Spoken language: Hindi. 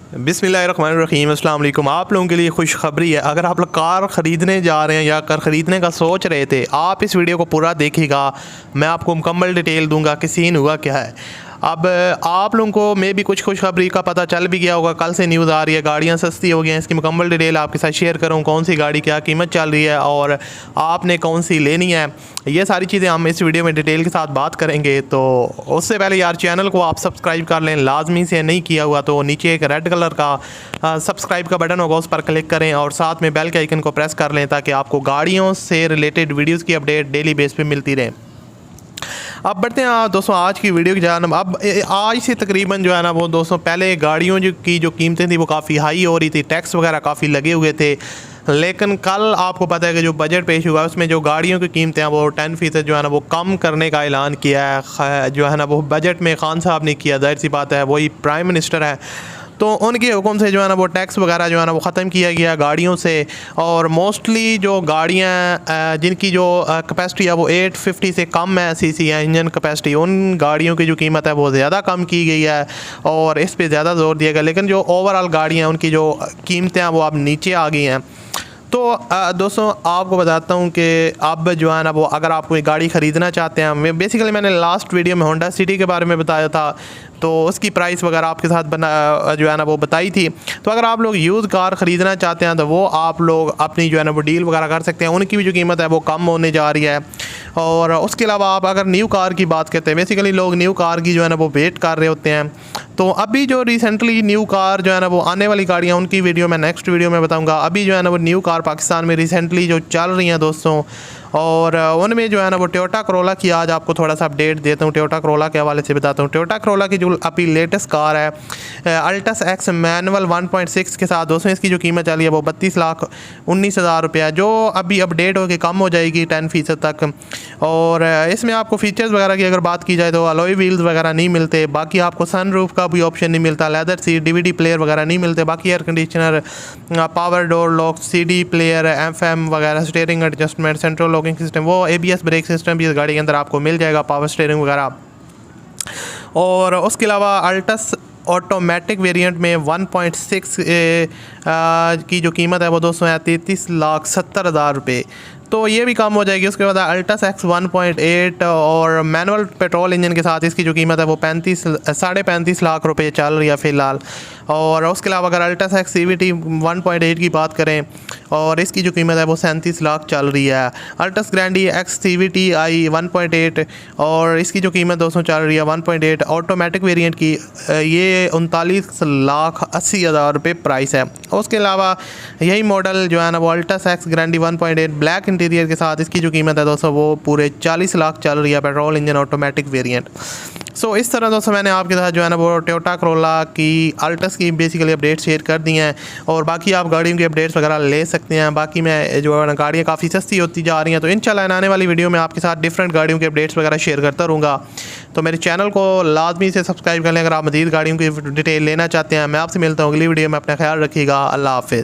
बिस्मिल्लाहिर्रहमानिर्रहीम, अस्सलाम वालेकुम। आप लोगों के लिए खुशखबरी है। अगर आप लोग कार ख़रीदने जा रहे हैं या कार ख़रीदने का सोच रहे थे, आप इस वीडियो को पूरा देखिएगा। मैं आपको मुकम्मल डिटेल दूंगा कि सीन हुआ क्या है। अब आप लोगों को मे भी कुछ खुशखबरी का पता चल भी गया होगा। कल से न्यूज़ आ रही है गाड़ियाँ सस्ती हो गई हैं। इसकी मुकम्मल डिटेल आपके साथ शेयर करूँ, कौन सी गाड़ी क्या कीमत चल रही है और आपने कौन सी लेनी है। ये सारी चीज़ें हम इस वीडियो में डिटेल के साथ बात करेंगे। तो उससे पहले यार चैनल को आप सब्सक्राइब कर लें लाजमी से, नहीं किया हुआ तो नीचे एक रेड कलर का सब्सक्राइब का बटन होगा, उस पर क्लिक करें और साथ में बेल के आइकन को प्रेस कर लें ताकि आपको गाड़ियों से रिलेटेड वीडियोज़ की अपडेट डेली बेस पर मिलती रहे। अब बढ़ते हैं दोस्तों आज की वीडियो की जानब। अब आज से तकरीबन जो है ना वो दोस्तों, पहले गाड़ियों की जो कीमतें थी वो काफ़ी हाई हो रही थी, टैक्स वगैरह काफ़ी लगे हुए थे। लेकिन कल आपको पता है कि जो बजट पेश हुआ उसमें जो गाड़ियों की कीमतें हैं वो 10% जो है ना वो कम करने का ऐलान किया है। जो है ना वो बजट में खान साहब ने किया, जाहिर सी बात है वही प्राइम मिनिस्टर है, तो उनके हुक्म से जो है ना वो टैक्स वगैरह जो है ना वो ख़त्म किया गया गाड़ियों से। और मोस्टली जो गाड़ियाँ जिनकी जो कैपेसिटी है वो 850 से कम है, सीसी है इंजन कैपेसिटी, उन गाड़ियों की जो कीमत है वो ज़्यादा कम की गई है और इस पे ज़्यादा जोर दिया गया। लेकिन जो ओवरऑल गाड़ियाँ उनकी जो कीमतें हैं वो अब नीचे आ गई हैं। तो दोस्तों आपको बताता हूँ कि अब जो है ना वो अगर आप कोई गाड़ी ख़रीदना चाहते हैं, बेसिकली मैंने लास्ट वीडियो में होंडा सिटी के बारे में बताया था, तो उसकी प्राइस वगैरह आपके साथ जो है ना वो बताई थी। तो अगर आप लोग यूज़ कार ख़रीदना चाहते हैं तो वो आप लोग अपनी जो है ना वो डील वगैरह कर सकते हैं। उनकी भी जो कीमत है वो कम होने जा रही है। और उसके अलावा आप अगर न्यू कार की बात करते हैं, बेसिकली लोग न्यू कार की जो है ना वो वेट कर रहे होते हैं। तो अभी जो रिसेंटली न्यू कार जो है ना वो आने वाली गाड़ियाँ, उनकी वीडियो मैं नेक्स्ट वीडियो में बताऊंगा। अभी जो है ना वो न्यू कार पाकिस्तान में रिसेंटली जो चल रही हैं दोस्तों, और उनमें जो है ना वो टोयोटा करोला की आज आपको थोड़ा सा अपडेट देता हूँ। टोयोटा करोला के हवाले से बताता हूँ। टोयोटा करोला की जो अभी लेटेस्ट कार है अल्टस एक्स मैनुअल 1.6 के साथ दोस्तों, इसकी जो कीमत चली है वो 32,19,000 रुपया, जो अभी अपडेट होकर कम हो जाएगी 10% तक। और इसमें आपको फीचर्स वगैरह की अगर बात की जाए तो अलॉय व्हील्स वगैरह नहीं मिलते, बाकी आपको सनरूफ का भी ऑप्शन नहीं मिलता, लेदर सीट, DVD प्लेयर वगैरह नहीं मिलते, बाकी air conditioner, power door lock, CD player, FM वगैरह, steering adjustment, central locking system, वो ABS ब्रेक सिस्टम भी इस गाड़ी के अंदर आपको मिल जाएगा, पावर स्टीयरिंग वगैरह। और उसके अलावा अल्टस ऑटोमेटिक वेरिएंट में 1.6 की जो कीमत है वो दोस्तों है 33,70,000 रुपये, तो ये भी कम हो जाएगी। उसके बाद अल्टस एक्स 1.8 और मैनुअल पेट्रोल इंजन के साथ इसकी जो कीमत है वो 35 लाख रुपए चल रही है फ़िलहाल। और उसके अलावा अगर अल्टस एक्स CVT 1.8 की बात करें और इसकी जो कीमत है वो 37 लाख चल रही है। अल्टस ग्रैंडी एक्स CVT आई 1.8 और इसकी जो कीमत दोस्तों चल रही है 1.8 ऑटोमेटिक वेरिएंट की, ये 39,80,000 रुपये प्राइस है। उसके अलावा यही मॉडल जो है ना वो अल्टस एक्स ग्रैंडी 1.8 ब्लैक इंटीरियर के साथ, इसकी जो कीमत है दोस्तों वो पूरे 40 लाख चल रही है, पेट्रोल इंजन ऑटोमेटिक वेरिएंट। सो इस तरह दोस्तों मैंने आपके साथ जो है ना वो टोयोटा करोला की, अल्टस की बेसिकली अपडेट शेयर कर दी हैं। और बाकी आप गाड़ियों की अपडेट्स वगैरह ले सकते हैं। बाकी मैं जो है ना गाड़ियाँ काफ़ी सस्ती होती जा रही हैं, तो इंशाल्लाह आने वाली वीडियो में आपके साथ डिफरेंट गाड़ियों की अपडेट्स वगैरह शेयर करता रहूँगा। तो मेरे चैनल को लाजमी से सब्सक्राइब कर लें अगर आप मज़ीद गाड़ियों की डिटेल लेना चाहते हैं। मैं आपसे मिलता हूँ अगली वीडियो में, अपना ख्याल रखिएगा। अल्लाह हाफ़िज़।